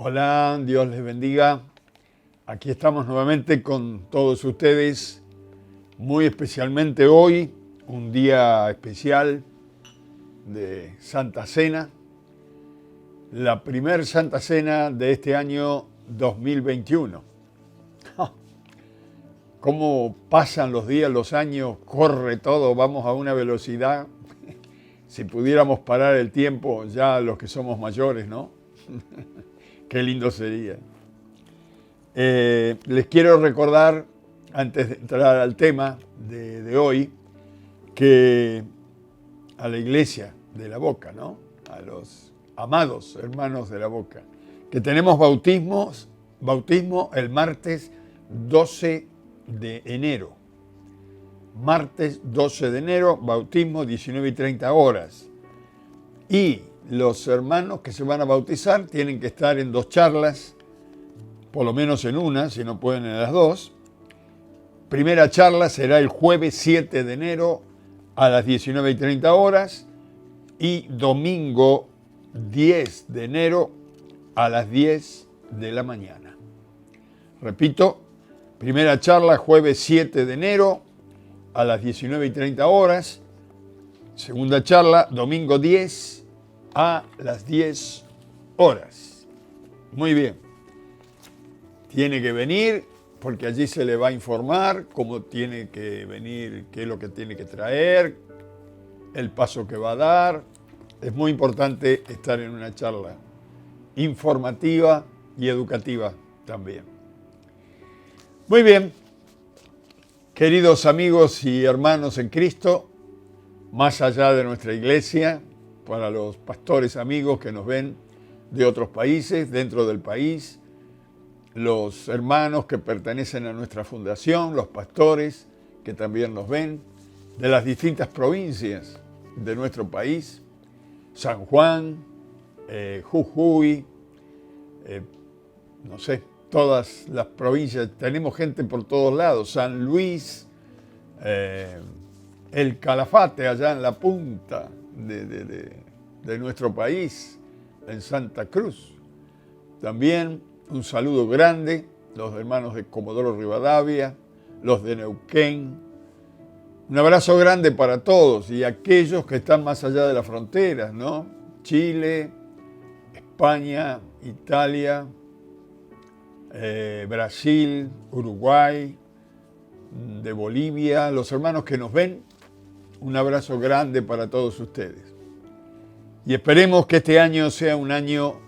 Hola, Dios les bendiga. Aquí estamos nuevamente con todos ustedes, muy especialmente hoy, un día especial de Santa Cena, la primer Santa Cena de este año 2021. ¿Cómo pasan los días, los años? Corre todo, vamos a una velocidad. Si pudiéramos parar el tiempo, ya los que somos mayores, ¿no? Qué lindo sería. Les quiero recordar, antes de entrar al tema de hoy, que a la iglesia de la Boca, ¿no? A los amados hermanos de la Boca, que tenemos bautismo el martes 12 de enero. Martes 12 de enero, bautismo 19:30. Y los hermanos que se van a bautizar tienen que estar en 2 charlas, por lo menos en una, si no pueden en las 2. Primera charla será el jueves 7 de enero a las 19:30 y domingo 10 de enero a las 10 de la mañana. Repito, primera charla jueves 7 de enero a las 19:30. Segunda charla domingo 10 a las 10 horas. Muy bien. Tiene que venir porque allí se le va a informar cómo tiene que venir, qué es lo que tiene que traer, el paso que va a dar. Es muy importante estar en una charla informativa y educativa también. Muy bien. Queridos amigos y hermanos en Cristo, más allá de nuestra iglesia, para los pastores amigos que nos ven de otros países, dentro del país, los hermanos que pertenecen a nuestra fundación, los pastores que también nos ven, de las distintas provincias de nuestro país, San Juan, Jujuy, no sé, todas las provincias, tenemos gente por todos lados, San Luis, el Calafate allá en la punta de nuestro país, en Santa Cruz. También un saludo grande, los hermanos de Comodoro Rivadavia, los de Neuquén. Un abrazo grande para todos y aquellos que están más allá de las fronteras, ¿no? Chile, España, Italia, Brasil, Uruguay, de Bolivia, los hermanos que nos ven. Un abrazo grande para todos ustedes. Y esperemos que este año sea un año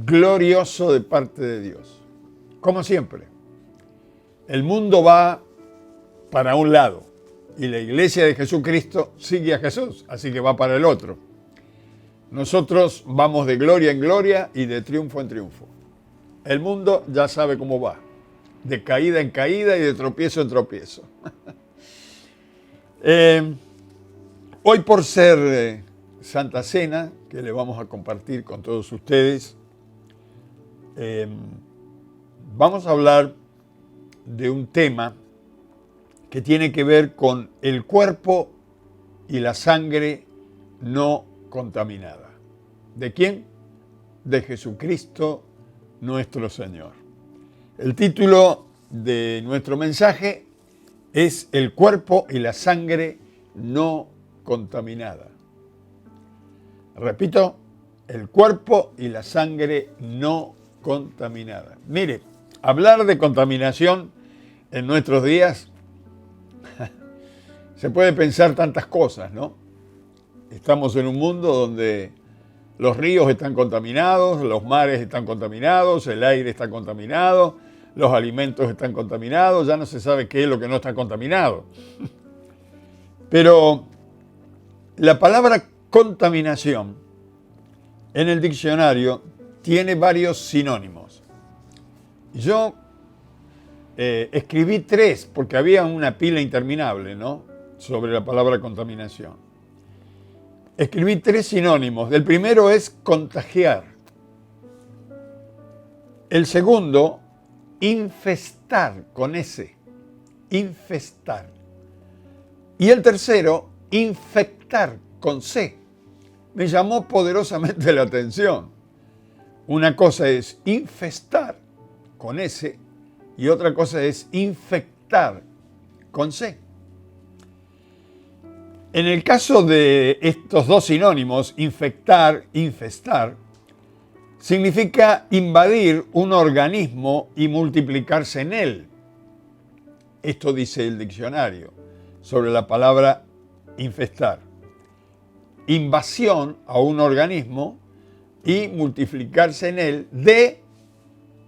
glorioso de parte de Dios. Como siempre, el mundo va para un lado y la iglesia de Jesucristo sigue a Jesús, así que va para el otro. Nosotros vamos de gloria en gloria y de triunfo en triunfo. El mundo ya sabe cómo va, de caída en caída y de tropiezo en tropiezo. Hoy, por ser Santa Cena, que le vamos a compartir con todos ustedes, vamos a hablar de un tema que tiene que ver con el cuerpo y la sangre no contaminada. ¿De quién? De Jesucristo nuestro Señor. El título de nuestro mensaje es el cuerpo y la sangre no contaminada. Repito, el cuerpo y la sangre no contaminada. Mire, hablar de contaminación en nuestros días se puede pensar tantas cosas, ¿no? Estamos en un mundo donde los ríos están contaminados, los mares están contaminados, el aire está contaminado, los alimentos están contaminados, ya no se sabe qué es lo que no está contaminado. Pero la palabra contaminación en el diccionario tiene varios sinónimos. Yo escribí 3 porque había una pila interminable, ¿no?, sobre la palabra contaminación. Escribí 3 sinónimos. El primero es contagiar. El segundo, infestar, con S. Infestar. Y el tercero, infectar, con C. Me llamó poderosamente la atención. Una cosa es infestar con S y otra cosa es infectar con C. En el caso de estos dos sinónimos, infectar, infestar, significa invadir un organismo y multiplicarse en él. Esto dice el diccionario sobre la palabra infestar. Invasión a un organismo y multiplicarse en él de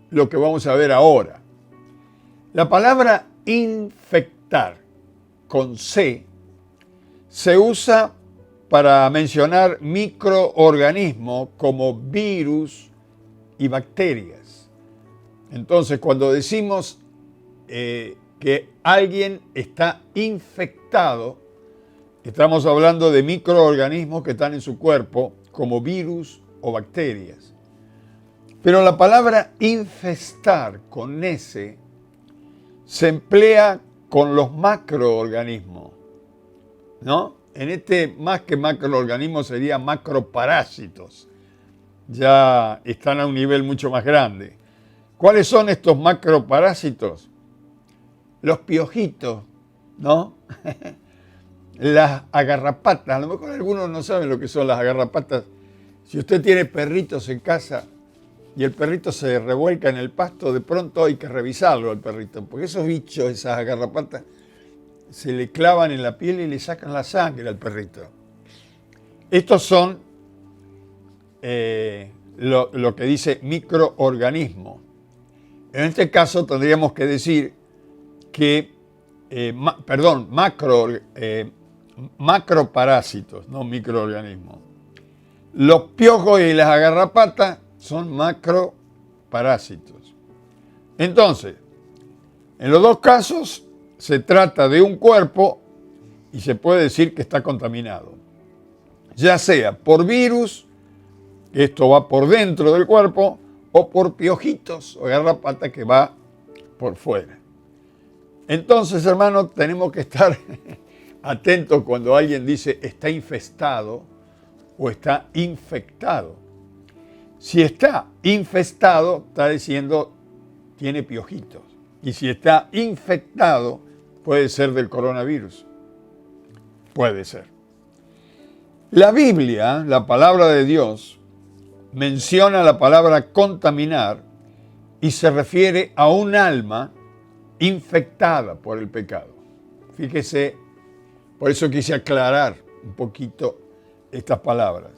lo que vamos a ver ahora. La palabra infectar con C se usa para mencionar microorganismos como virus y bacterias. Entonces, cuando decimos que alguien está infectado, estamos hablando de microorganismos que están en su cuerpo como virus o bacterias. Pero la palabra infestar con S se emplea con los macroorganismos, ¿no? En este, más que macroorganismos, sería macroparásitos. Ya están a un nivel mucho más grande. ¿Cuáles son estos macroparásitos? Los piojitos, ¿no? Las agarrapatas. A lo mejor algunos no saben lo que son las agarrapatas. Si usted tiene perritos en casa y el perrito se revuelca en el pasto, de pronto hay que revisarlo al perrito, porque esos bichos, esas agarrapatas, se le clavan en la piel y le sacan la sangre al perrito. Estos son lo que dice microorganismo. En este caso tendríamos que decir que, macroparásitos, no microorganismos. Los piojos y las agarrapatas son macroparásitos. Entonces, en los dos casos se trata de un cuerpo y se puede decir que está contaminado, ya sea por virus, que esto va por dentro del cuerpo, o por piojitos o garrapatas que va por fuera. Entonces, hermanos, tenemos que estar atentos cuando alguien dice está infestado o está infectado. Si está infestado, está diciendo tiene piojitos. Y si está infectado, puede ser del coronavirus. Puede ser. La Biblia, la palabra de Dios, menciona la palabra contaminar y se refiere a un alma infectada por el pecado. Fíjese, por eso quise aclarar un poquito estas palabras.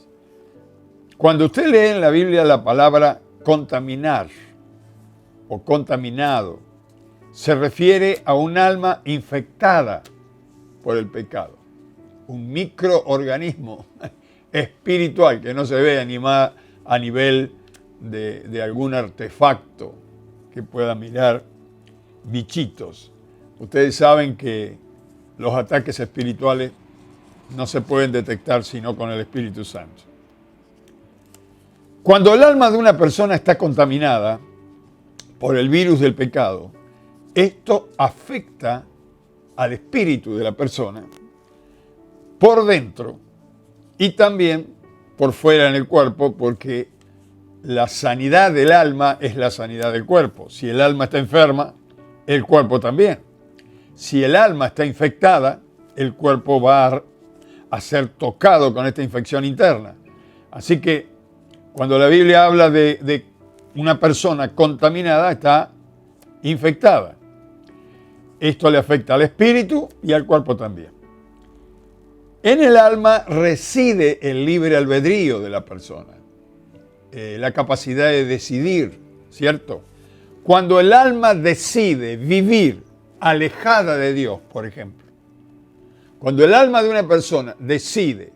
Cuando usted lee en la Biblia la palabra contaminar o contaminado, se refiere a un alma infectada por el pecado, un microorganismo espiritual que no se ve ni más a nivel de algún artefacto que pueda mirar bichitos. Ustedes saben que los ataques espirituales no se pueden detectar sino con el Espíritu Santo. Cuando el alma de una persona está contaminada por el virus del pecado, esto afecta al espíritu de la persona por dentro y también por fuera en el cuerpo, porque la sanidad del alma es la sanidad del cuerpo. Si el alma está enferma, el cuerpo también. Si el alma está infectada, el cuerpo va a ser tocado con esta infección interna. Así que cuando la Biblia habla de una persona contaminada, está infectada. Esto le afecta al espíritu y al cuerpo también. En el alma reside el libre albedrío de la persona, la capacidad de decidir, ¿cierto? Cuando el alma decide vivir alejada de Dios, por ejemplo, cuando el alma de una persona decide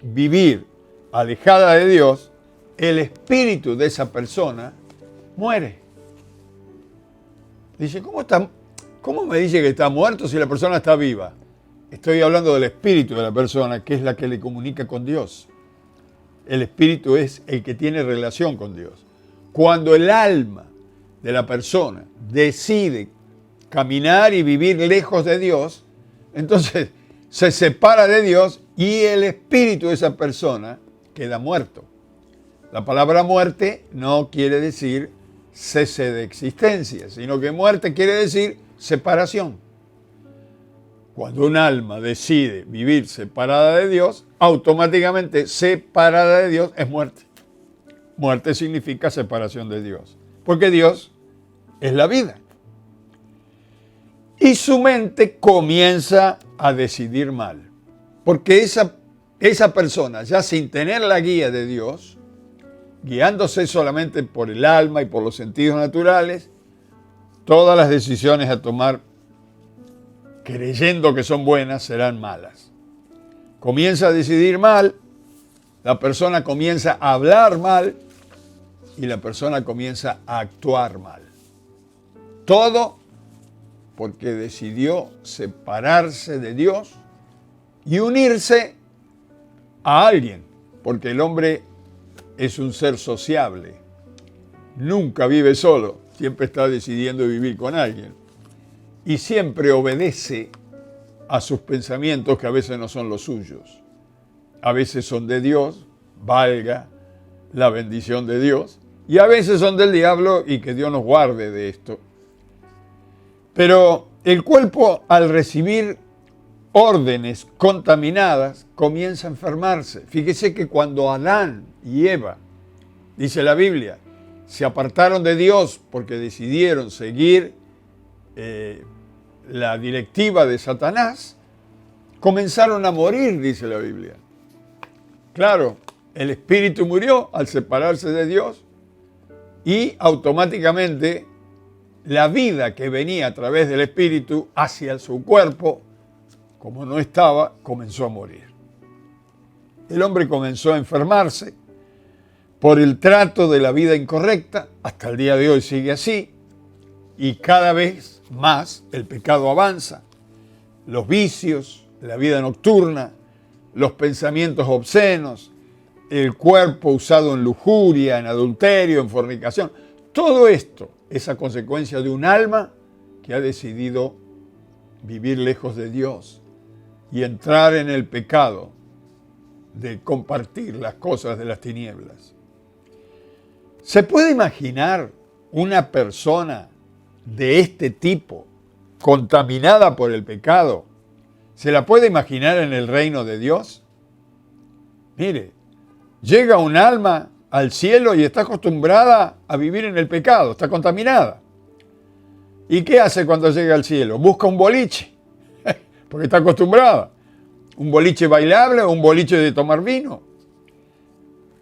vivir alejada de Dios, el espíritu de esa persona muere. Dice, ¿cómo me dice que está muerto si la persona está viva? Estoy hablando del espíritu de la persona, que es la que le comunica con Dios. El espíritu es el que tiene relación con Dios. Cuando el alma de la persona decide caminar y vivir lejos de Dios, entonces se separa de Dios y el espíritu de esa persona queda muerto. La palabra muerte no quiere decir cese de existencia, sino que muerte quiere decir separación. Cuando un alma decide vivir separada de Dios, automáticamente separada de Dios es muerte. Muerte significa separación de Dios, porque Dios es la vida. Y su mente comienza a decidir mal, porque esa persona, ya sin tener la guía de Dios, guiándose solamente por el alma y por los sentidos naturales, todas las decisiones a tomar, creyendo que son buenas, serán malas. Comienza a decidir mal, la persona comienza a hablar mal y la persona comienza a actuar mal. Todo porque decidió separarse de Dios y unirse a alguien, porque el hombre es un ser sociable. Nunca vive solo, siempre está decidiendo vivir con alguien. Y siempre obedece a sus pensamientos que a veces no son los suyos. A veces son de Dios, valga la bendición de Dios, y a veces son del diablo y que Dios nos guarde de esto. Pero el cuerpo, al recibir órdenes contaminadas, comienza a enfermarse. Fíjese que cuando Adán y Eva, dice la Biblia, se apartaron de Dios porque decidieron seguir la directiva de Satanás, comenzaron a morir, dice la Biblia. Claro, el espíritu murió al separarse de Dios y automáticamente la vida que venía a través del espíritu hacia su cuerpo, como no estaba, comenzó a morir. El hombre comenzó a enfermarse por el trato de la vida incorrecta, hasta el día de hoy sigue así, y cada vez más el pecado avanza. Los vicios, la vida nocturna, los pensamientos obscenos, el cuerpo usado en lujuria, en adulterio, en fornicación, todo esto es a consecuencia de un alma que ha decidido vivir lejos de Dios y entrar en el pecado de compartir las cosas de las tinieblas. ¿Se puede imaginar una persona de este tipo, contaminada por el pecado? ¿Se la puede imaginar en el reino de Dios? Mire, llega un alma al cielo y está acostumbrada a vivir en el pecado, está contaminada. ¿Y qué hace cuando llega al cielo? Busca un boliche, porque está acostumbrada. Un boliche bailable o un boliche de tomar vino.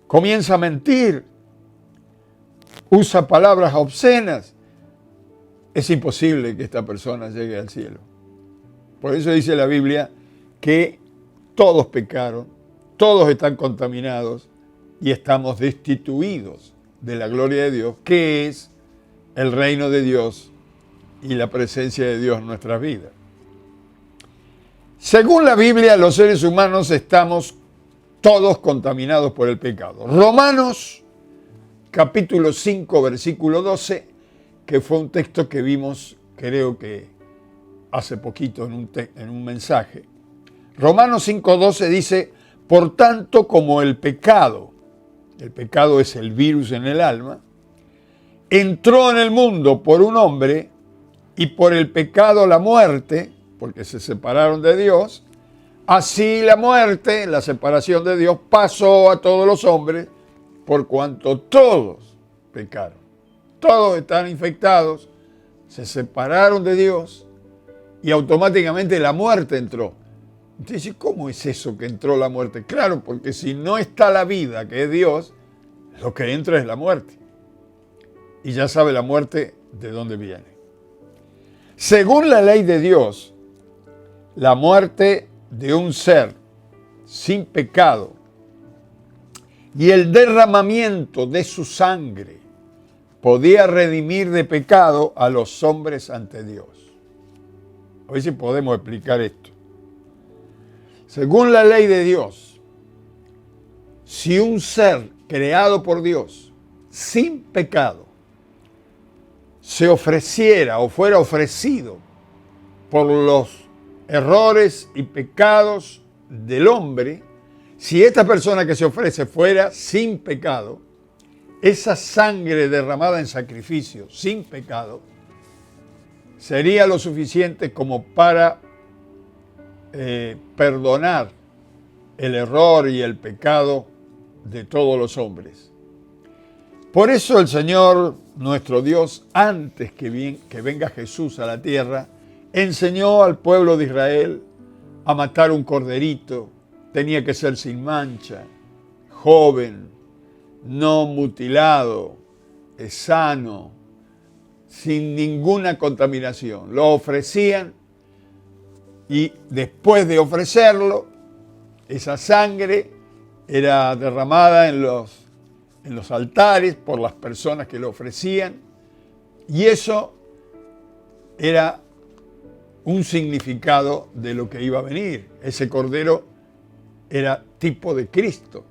Comienza a mentir, usa palabras obscenas. Es imposible que esta persona llegue al cielo. Por eso dice la Biblia que todos pecaron, todos están contaminados y estamos destituidos de la gloria de Dios, que es el reino de Dios y la presencia de Dios en nuestras vidas. Según la Biblia, los seres humanos estamos todos contaminados por el pecado. Romanos, capítulo 5, versículo 12, que fue un texto que vimos, creo que hace poquito en un mensaje. Romanos 5:12 dice, por tanto, como el pecado es el virus en el alma, entró en el mundo por un hombre y por el pecado la muerte, porque se separaron de Dios, así la muerte, la separación de Dios, pasó a todos los hombres por cuanto todos pecaron. Todos están infectados, se separaron de Dios y automáticamente la muerte entró. Entonces, ¿cómo es eso que entró la muerte? Claro, porque si no está la vida, que es Dios, lo que entra es la muerte. Y ya sabe la muerte de dónde viene. Según la ley de Dios, la muerte de un ser sin pecado y el derramamiento de su sangre podía redimir de pecado a los hombres ante Dios. A ver si podemos explicar esto. Según la ley de Dios, si un ser creado por Dios, sin pecado, se ofreciera o fuera ofrecido por los errores y pecados del hombre, si esta persona que se ofrece fuera sin pecado, esa sangre derramada en sacrificio sin pecado sería lo suficiente como para perdonar el error y el pecado de todos los hombres. Por eso el Señor, nuestro Dios, antes que venga Jesús a la tierra, enseñó al pueblo de Israel a matar un corderito. Tenía que ser sin mancha, joven, no mutilado, sano, sin ninguna contaminación. Lo ofrecían y después de ofrecerlo, esa sangre era derramada en los altares por las personas que lo ofrecían, y eso era un significado de lo que iba a venir. Ese cordero era tipo de Cristo.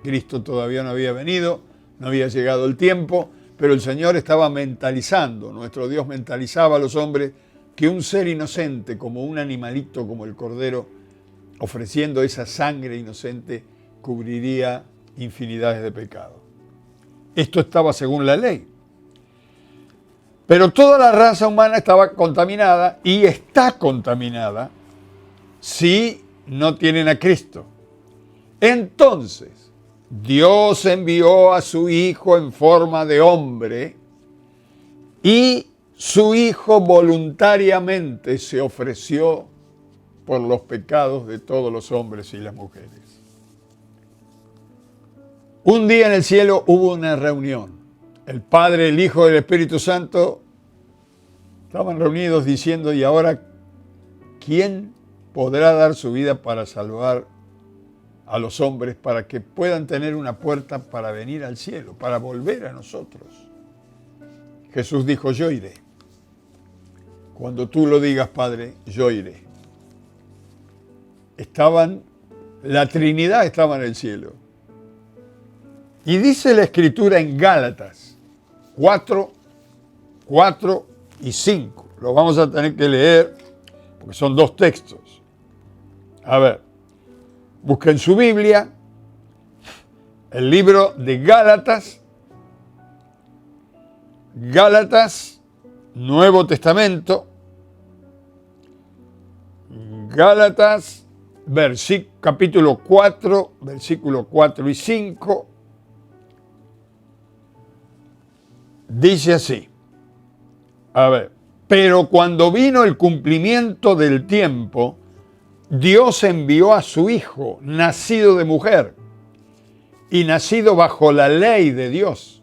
Cristo todavía no había venido, no había llegado el tiempo, pero el Señor estaba mentalizando, nuestro Dios mentalizaba a los hombres que un ser inocente, como un animalito, como el cordero, ofreciendo esa sangre inocente, cubriría infinidades de pecados. Esto estaba según la ley. Pero toda la raza humana estaba contaminada y está contaminada si no tienen a Cristo. Entonces, Dios envió a su Hijo en forma de hombre y su Hijo voluntariamente se ofreció por los pecados de todos los hombres y las mujeres. Un día en el cielo hubo una reunión. El Padre, el Hijo y el Espíritu Santo estaban reunidos diciendo: ¿y ahora quién podrá dar su vida para salvar a los hombres, para que puedan tener una puerta para venir al cielo, para volver a nosotros? Jesús dijo: yo iré. Cuando tú lo digas, Padre, yo iré. La Trinidad estaba en el cielo. Y dice la Escritura en Gálatas 4 y 5. Lo vamos a tener que leer porque son dos textos. A ver, busquen su Biblia, el libro de Gálatas, Nuevo Testamento, Gálatas, capítulo 4, versículos 4 y 5, dice así, a ver, pero cuando vino el cumplimiento del tiempo, Dios envió a su Hijo, nacido de mujer y nacido bajo la ley de Dios,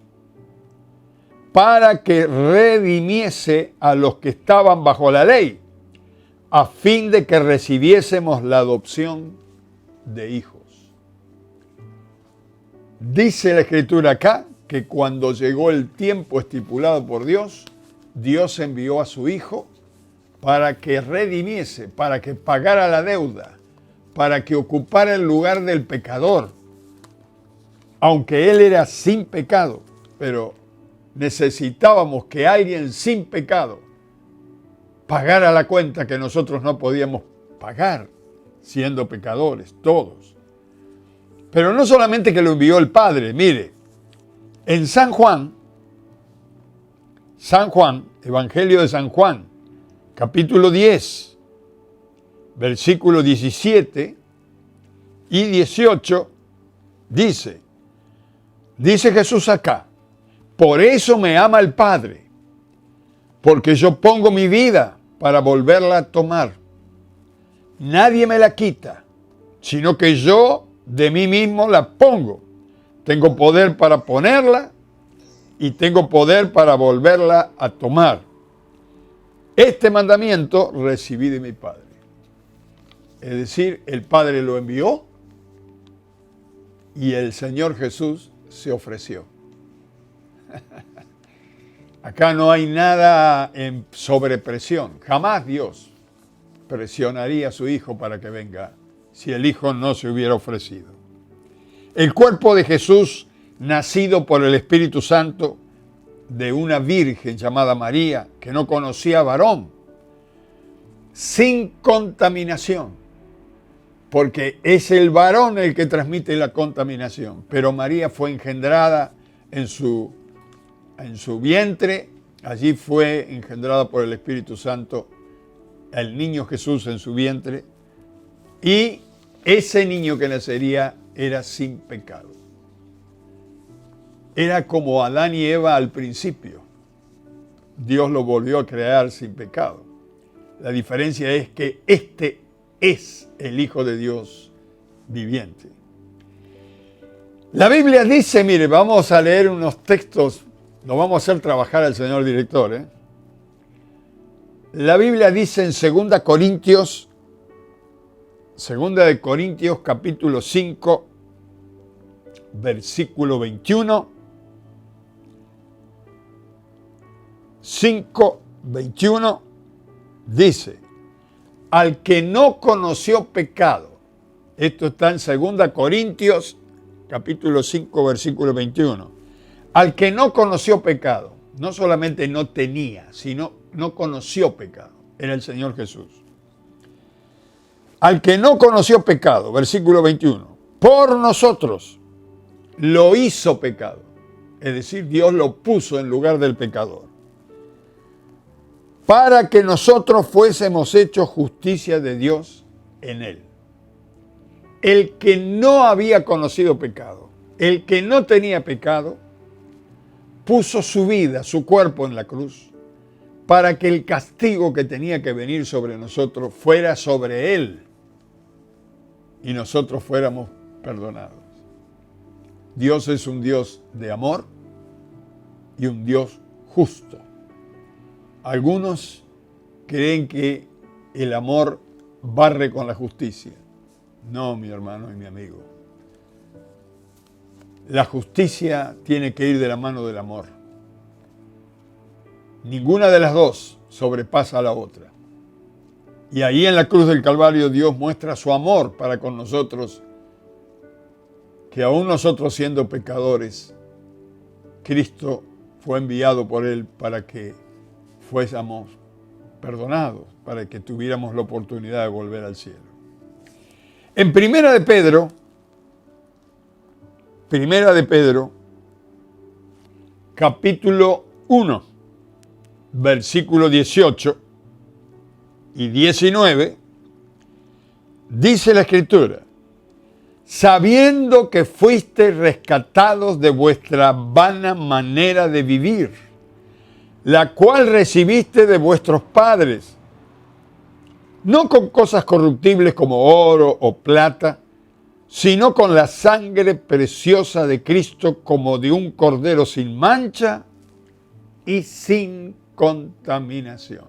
para que redimiese a los que estaban bajo la ley, a fin de que recibiésemos la adopción de hijos. Dice la Escritura acá que cuando llegó el tiempo estipulado por Dios, Dios envió a su Hijo para que redimiese, para que pagara la deuda, para que ocupara el lugar del pecador. Aunque Él era sin pecado, pero necesitábamos que alguien sin pecado pagara la cuenta que nosotros no podíamos pagar, siendo pecadores, todos. Pero no solamente que lo envió el Padre, mire, en San Juan, Evangelio de San Juan, capítulo 10, versículo 17 y 18, dice Jesús acá: por eso me ama el Padre, porque yo pongo mi vida para volverla a tomar. Nadie me la quita, sino que yo de mí mismo la pongo. Tengo poder para ponerla y tengo poder para volverla a tomar. Este mandamiento recibí de mi Padre. Es decir, el Padre lo envió y el Señor Jesús se ofreció. Acá no hay nada en sobrepresión. Jamás Dios presionaría a su Hijo para que venga si el Hijo no se hubiera ofrecido. El cuerpo de Jesús, nacido por el Espíritu Santo de una virgen llamada María, que no conocía varón, sin contaminación, porque es el varón el que transmite la contaminación, pero María fue engendrada en su vientre, allí fue engendrada por el Espíritu Santo el niño Jesús en su vientre, y ese niño que nacería era sin pecado. Era como Adán y Eva al principio. Dios lo volvió a crear sin pecado. La diferencia es que este es el Hijo de Dios viviente. La Biblia dice, mire, vamos a leer unos textos, lo vamos a hacer trabajar al señor director. La Biblia dice en 2 de Corintios capítulo 5, versículo 21, 5:21, dice, al que no conoció pecado, esto está en 2 Corintios capítulo 5, versículo 21, al que no conoció pecado, no solamente no tenía, sino no conoció pecado, era el Señor Jesús. Al que no conoció pecado, versículo 21, por nosotros lo hizo pecado, es decir, Dios lo puso en lugar del pecador, para que nosotros fuésemos hechos justicia de Dios en él. El que no había conocido pecado, el que no tenía pecado, puso su vida, su cuerpo en la cruz, para que el castigo que tenía que venir sobre nosotros fuera sobre él y nosotros fuéramos perdonados. Dios es un Dios de amor y un Dios justo. Algunos creen que el amor barre con la justicia. No, mi hermano y mi amigo. La justicia tiene que ir de la mano del amor. Ninguna de las dos sobrepasa a la otra. Y ahí en la cruz del Calvario Dios muestra su amor para con nosotros, que aún nosotros siendo pecadores, Cristo fue enviado por Él para que fuésemos perdonados, para que tuviéramos la oportunidad de volver al cielo. En Primera de Pedro, capítulo 1, versículo 18 y 19, dice la Escritura, sabiendo que fuisteis rescatados de vuestra vana manera de vivir, la cual recibiste de vuestros padres, no con cosas corruptibles como oro o plata, sino con la sangre preciosa de Cristo, como de un cordero sin mancha y sin contaminación.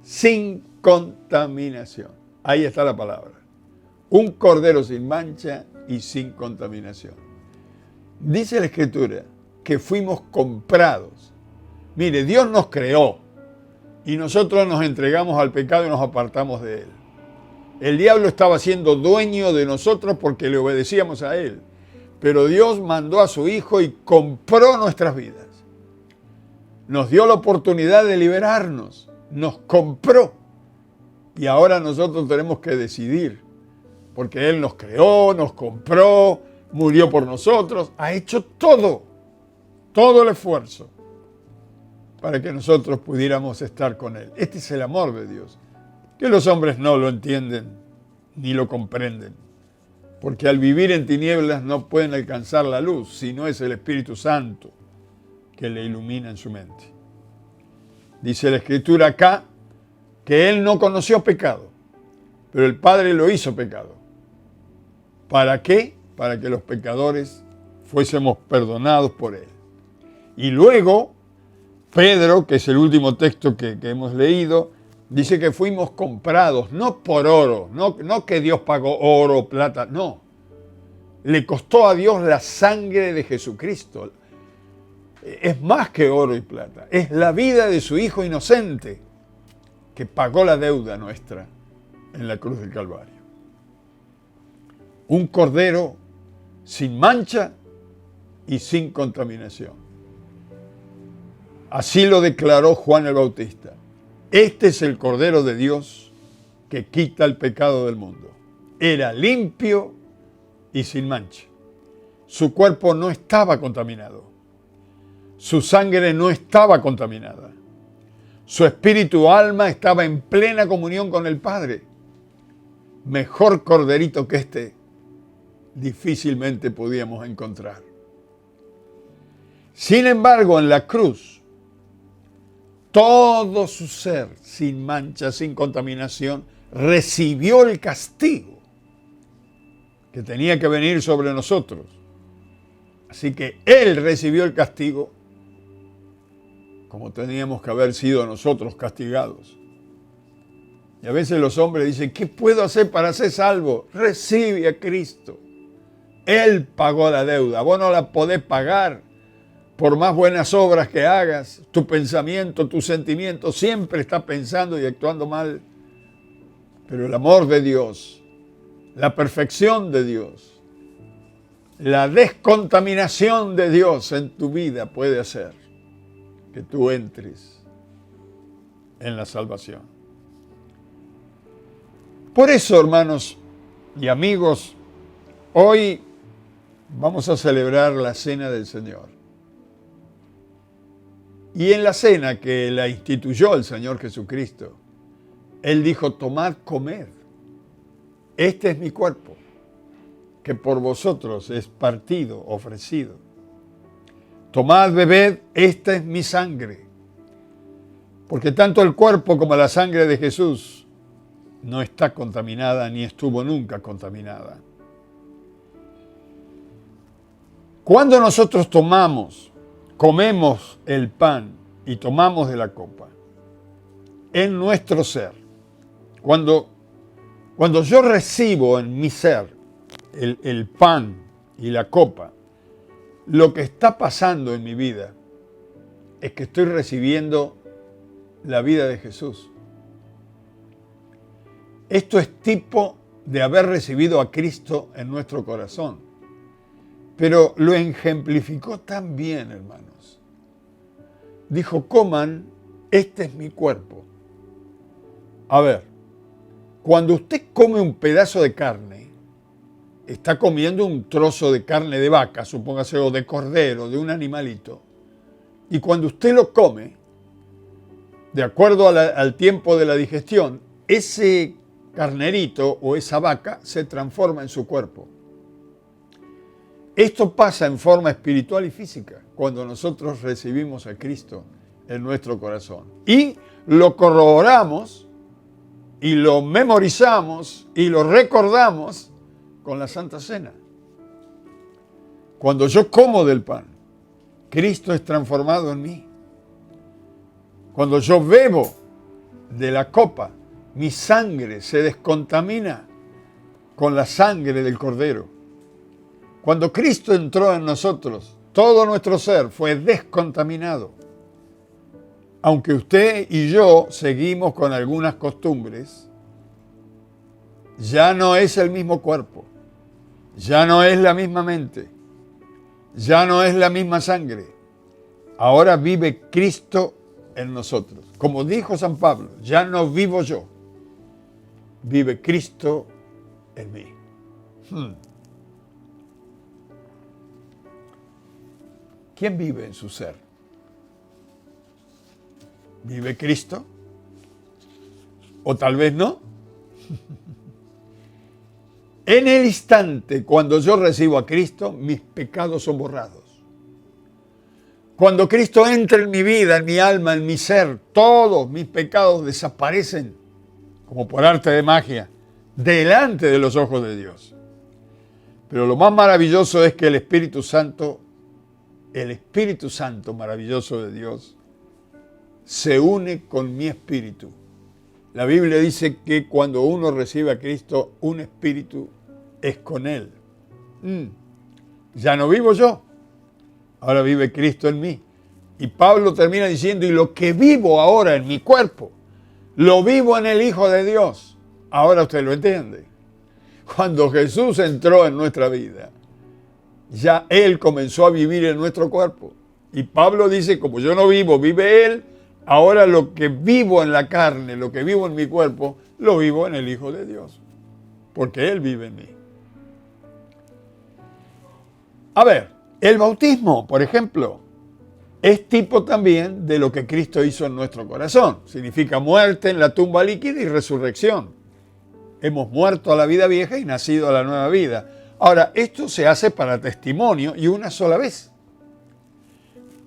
Sin contaminación. Ahí está la palabra. Un cordero sin mancha y sin contaminación. Dice la Escritura que fuimos comprados. Mire, Dios nos creó y nosotros nos entregamos al pecado y nos apartamos de Él. El diablo estaba siendo dueño de nosotros porque le obedecíamos a Él. Pero Dios mandó a su Hijo y compró nuestras vidas. Nos dio la oportunidad de liberarnos. Nos compró. Y ahora nosotros tenemos que decidir. Porque Él nos creó, nos compró, murió por nosotros. Ha hecho todo el esfuerzo para que nosotros pudiéramos estar con Él. Este es el amor de Dios, que los hombres no lo entienden ni lo comprenden, porque al vivir en tinieblas no pueden alcanzar la luz, si no es el Espíritu Santo que le ilumina en su mente. Dice la Escritura acá que Él no conoció pecado, pero el Padre lo hizo pecado. ¿Para qué? Para que los pecadores fuésemos perdonados por Él. Y luego Pedro, que es el último texto que hemos leído, dice que fuimos comprados, no por oro, no que Dios pagó oro, plata, no. Le costó a Dios la sangre de Jesucristo. Es más que oro y plata, es la vida de su Hijo inocente que pagó la deuda nuestra en la cruz del Calvario. Un cordero sin mancha y sin contaminación. Así lo declaró Juan el Bautista. Este es el Cordero de Dios que quita el pecado del mundo. Era limpio y sin mancha. su cuerpo no estaba contaminado. Su sangre no estaba contaminada. Su espíritu, alma estaba en plena comunión con el Padre. Mejor corderito que este difícilmente podíamos encontrar. Sin embargo, en la cruz, todo su ser, sin mancha, sin contaminación, recibió el castigo que tenía que venir sobre nosotros. Así que Él recibió el castigo como teníamos que haber sido nosotros castigados. Y a veces los hombres dicen, ¿qué puedo hacer para ser salvo? Recibe a Cristo. Él pagó la deuda, vos no la podés pagar. Por más buenas obras que hagas, tu pensamiento, tu sentimiento siempre está pensando y actuando mal. Pero el amor de Dios, la perfección de Dios, la descontaminación de Dios en tu vida puede hacer que tú entres en la salvación. Por eso, hermanos y amigos, hoy vamos a celebrar la Cena del Señor. Y en la cena que la instituyó el Señor Jesucristo, Él dijo, tomad, comed. Este es mi cuerpo, que por vosotros es partido, ofrecido. Tomad, bebed, esta es mi sangre. Porque tanto el cuerpo como la sangre de Jesús no está contaminada ni estuvo nunca contaminada. Cuando nosotros comemos el pan y tomamos de la copa, en nuestro ser, cuando yo recibo en mi ser el pan y la copa, lo que está pasando en mi vida es que estoy recibiendo la vida de Jesús. Esto es tipo de haber recibido a Cristo en nuestro corazón. Pero lo ejemplificó tan bien, hermanos. Dijo, coman, este es mi cuerpo. A ver, cuando usted come un pedazo de carne, está comiendo un trozo de carne de vaca, supóngase, o de cordero, de un animalito. Y cuando usted lo come, de acuerdo al tiempo de la digestión, ese carnerito o esa vaca se transforma en su cuerpo. Esto pasa en forma espiritual y física cuando nosotros recibimos a Cristo en nuestro corazón. Y lo corroboramos y lo memorizamos y lo recordamos con la Santa Cena. Cuando yo como del pan, Cristo es transformado en mí. Cuando yo bebo de la copa, mi sangre se descontamina con la sangre del Cordero. Cuando Cristo entró en nosotros, todo nuestro ser fue descontaminado. Aunque usted y yo seguimos con algunas costumbres, ya no es el mismo cuerpo, ya no es la misma mente, ya no es la misma sangre. Ahora vive Cristo en nosotros. Como dijo San Pablo, ya no vivo yo, vive Cristo en mí. ¿Quién vive en su ser? ¿Vive Cristo? ¿O tal vez no? En el instante cuando yo recibo a Cristo, mis pecados son borrados. Cuando Cristo entra en mi vida, en mi alma, en mi ser, todos mis pecados desaparecen, como por arte de magia, delante de los ojos de Dios. Pero lo más maravilloso es que el Espíritu Santo maravilloso de Dios, se une con mi espíritu. La Biblia dice que cuando uno recibe a Cristo, un espíritu es con Él. Ya no vivo yo, ahora vive Cristo en mí. Y Pablo termina diciendo, y lo que vivo ahora en mi cuerpo, lo vivo en el Hijo de Dios. Ahora usted lo entiende. Cuando Jesús entró en nuestra vida, ya Él comenzó a vivir en nuestro cuerpo. Y Pablo dice, como yo no vivo, vive Él, ahora lo que vivo en la carne, lo que vivo en mi cuerpo, lo vivo en el Hijo de Dios. Porque Él vive en mí. A ver, el bautismo, por ejemplo, es tipo también de lo que Cristo hizo en nuestro corazón. Significa muerte en la tumba líquida y resurrección. Hemos muerto a la vida vieja y nacido a la nueva vida. Ahora, esto se hace para testimonio y una sola vez.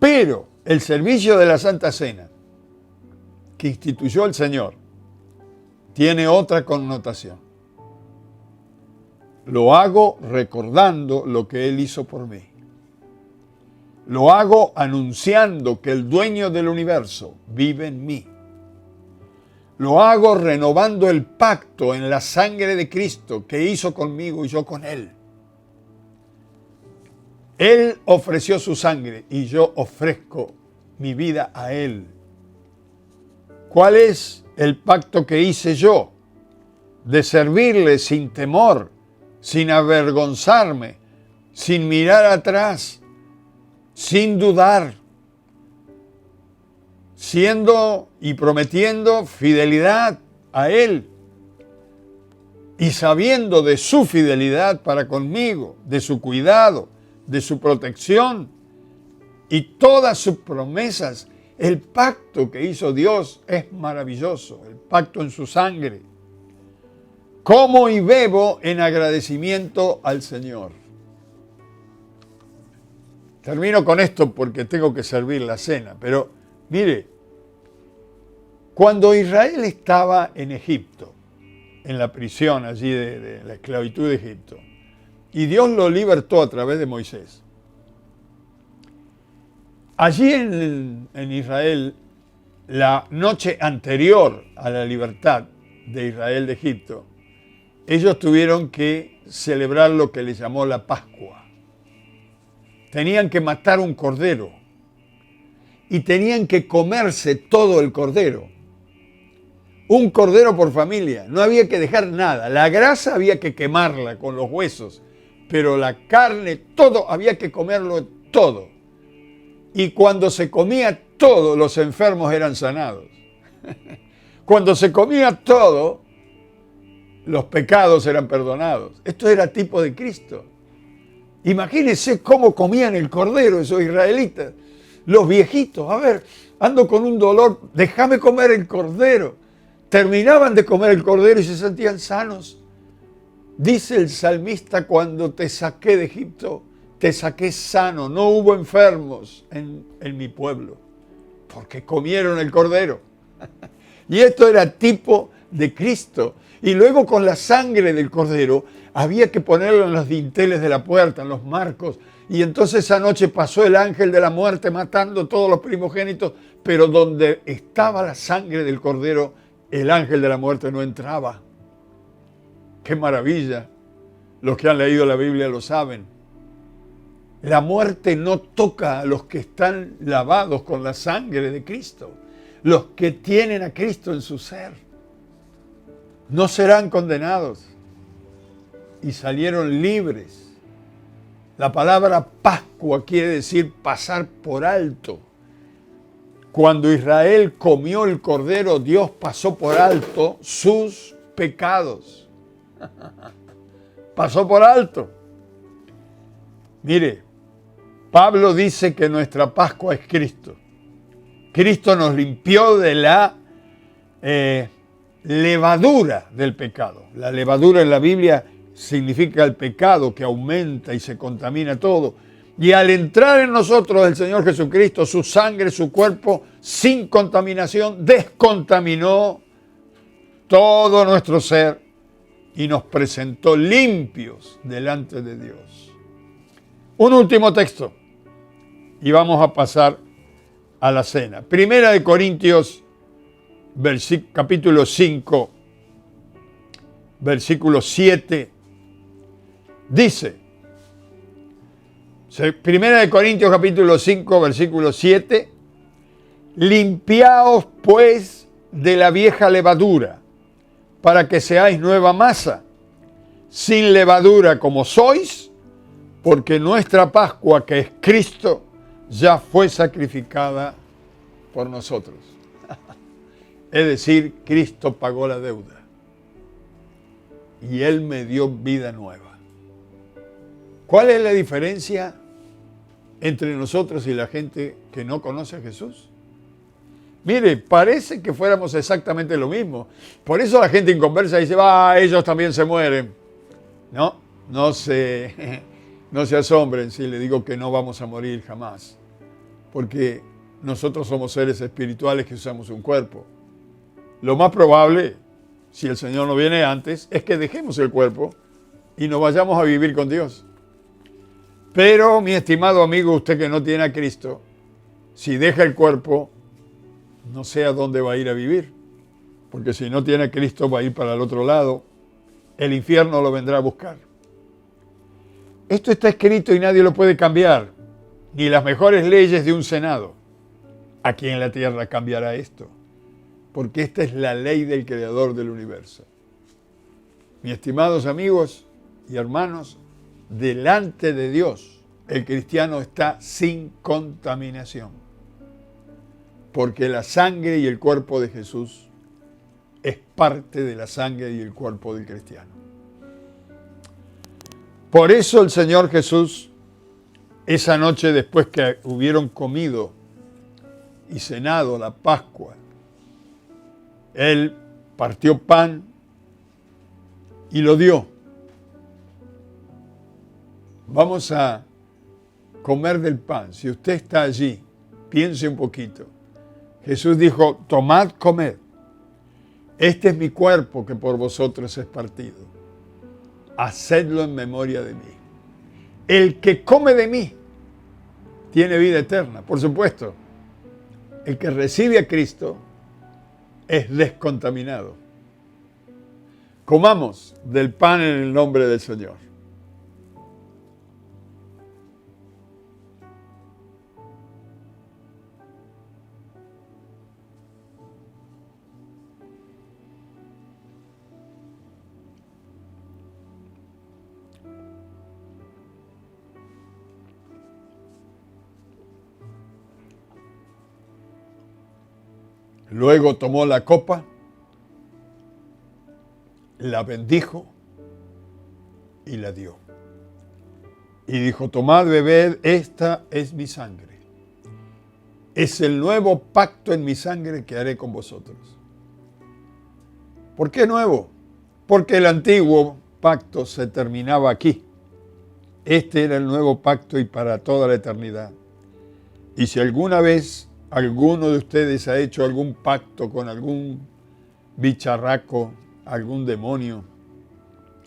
Pero el servicio de la Santa Cena que instituyó el Señor tiene otra connotación. Lo hago recordando lo que Él hizo por mí. Lo hago anunciando que el dueño del universo vive en mí. Lo hago renovando el pacto en la sangre de Cristo que hizo conmigo y yo con Él. Él ofreció su sangre y yo ofrezco mi vida a Él. ¿Cuál es el pacto que hice yo? De servirle sin temor, sin avergonzarme, sin mirar atrás, sin dudar, siendo y prometiendo fidelidad a Él y sabiendo de su fidelidad para conmigo, de su cuidado, de su protección y todas sus promesas. El pacto que hizo Dios es maravilloso, el pacto en su sangre. Como y bebo en agradecimiento al Señor. Termino con esto porque tengo que servir la cena, pero mire, cuando Israel estaba en Egipto, en la prisión allí de la esclavitud de Egipto, y Dios lo libertó a través de Moisés, allí en Israel, la noche anterior a la libertad de Israel de Egipto, ellos tuvieron que celebrar lo que les llamó la Pascua. Tenían que matar un cordero y tenían que comerse todo el cordero. Un cordero por familia, no había que dejar nada. La grasa había que quemarla con los huesos, pero la carne, todo, había que comerlo todo. Y cuando se comía todo, los enfermos eran sanados. Cuando se comía todo, los pecados eran perdonados. Esto era tipo de Cristo. Imagínense cómo comían el cordero esos israelitas. Los viejitos, a ver, ando con un dolor, déjame comer el cordero. Terminaban de comer el cordero y se sentían sanos. Dice el salmista, cuando te saqué de Egipto, te saqué sano, no hubo enfermos en mi pueblo, porque comieron el cordero. Y esto era tipo de Cristo. Y luego con la sangre del cordero había que ponerlo en los dinteles de la puerta, en los marcos. Y entonces esa noche pasó el ángel de la muerte matando todos los primogénitos, pero donde estaba la sangre del cordero, el ángel de la muerte no entraba. ¡Qué maravilla! Los que han leído la Biblia lo saben. La muerte no toca a los que están lavados con la sangre de Cristo. Los que tienen a Cristo en su ser no serán condenados y salieron libres. La palabra Pascua quiere decir pasar por alto. Cuando Israel comió el cordero, Dios pasó por alto sus pecados. Pasó por alto. Mire, Pablo dice que nuestra Pascua es Cristo. Cristo nos limpió de la levadura del pecado. La levadura en la Biblia significa el pecado que aumenta y se contamina todo. Y al entrar en nosotros el Señor Jesucristo, su sangre, su cuerpo, sin contaminación, descontaminó todo nuestro ser y nos presentó limpios delante de Dios. Un último texto y vamos a pasar a la cena. Primera de Corintios, capítulo 5, versículo 7, dice, Primera de Corintios capítulo 5, versículo 7, limpiaos pues de la vieja levadura, para que seáis nueva masa, sin levadura como sois, porque nuestra Pascua, que es Cristo, ya fue sacrificada por nosotros. Es decir, Cristo pagó la deuda y Él me dio vida nueva. ¿Cuál es la diferencia entre nosotros y la gente que no conoce a Jesús? Mire, parece que fuéramos exactamente lo mismo. Por eso la gente inconversa dice, ellos también se mueren. No se asombren si le digo que no vamos a morir jamás. Porque nosotros somos seres espirituales que usamos un cuerpo. Lo más probable, si el Señor no viene antes, es que dejemos el cuerpo y nos vayamos a vivir con Dios. Pero, mi estimado amigo, usted que no tiene a Cristo, si deja el cuerpo, no sé a dónde va a ir a vivir. Porque si no tiene a Cristo, va a ir para el otro lado. El infierno lo vendrá a buscar. Esto está escrito y nadie lo puede cambiar. Ni las mejores leyes de un senado. Aquí en la tierra cambiará esto. Porque esta es la ley del Creador del universo. Mis estimados amigos y hermanos, delante de Dios, el cristiano está sin contaminación. Porque la sangre y el cuerpo de Jesús es parte de la sangre y el cuerpo del cristiano. Por eso el Señor Jesús, esa noche después que hubieron comido y cenado la Pascua, Él partió pan y lo dio. Vamos a comer del pan. Si usted está allí, piense un poquito. Jesús dijo, tomad, comed. Este es mi cuerpo que por vosotros es partido. Hacedlo en memoria de mí. El que come de mí tiene vida eterna, por supuesto. El que recibe a Cristo es descontaminado. Comamos del pan en el nombre del Señor. Luego tomó la copa, la bendijo y la dio. Y dijo, tomad, bebed, esta es mi sangre. Es el nuevo pacto en mi sangre que haré con vosotros. ¿Por qué nuevo? Porque el antiguo pacto se terminaba aquí. Este era el nuevo pacto y para toda la eternidad. Y si alguna vez alguno de ustedes ha hecho algún pacto con algún bicharraco, algún demonio,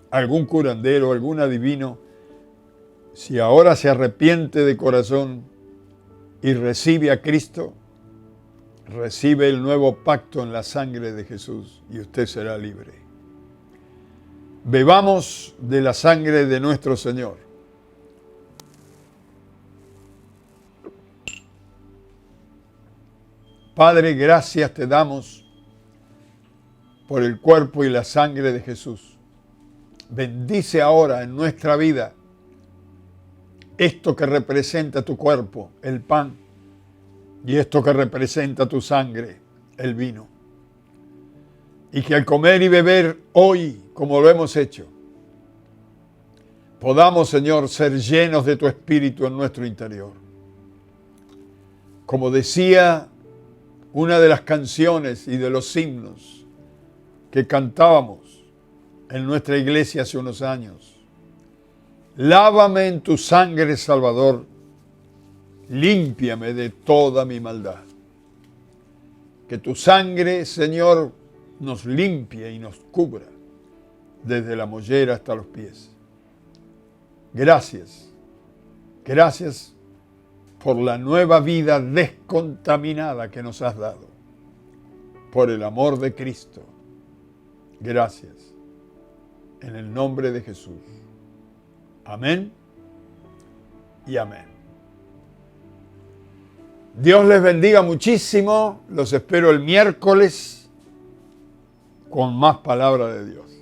algún curandero, algún adivino, si ahora se arrepiente de corazón y recibe a Cristo, recibe el nuevo pacto en la sangre de Jesús y usted será libre. Bebamos de la sangre de nuestro Señor. Padre, gracias te damos por el cuerpo y la sangre de Jesús. Bendice ahora en nuestra vida esto que representa tu cuerpo, el pan, y esto que representa tu sangre, el vino. Y que al comer y beber hoy, como lo hemos hecho, podamos, Señor, ser llenos de tu Espíritu en nuestro interior. Como decía una de las canciones y de los himnos que cantábamos en nuestra iglesia hace unos años. Lávame en tu sangre, Salvador, límpiame de toda mi maldad. Que tu sangre, Señor, nos limpie y nos cubra desde la mollera hasta los pies. Gracias. Gracias por la nueva vida descontaminada que nos has dado. Por el amor de Cristo. Gracias. En el nombre de Jesús. Amén y amén. Dios les bendiga muchísimo. Los espero el miércoles con más palabra de Dios.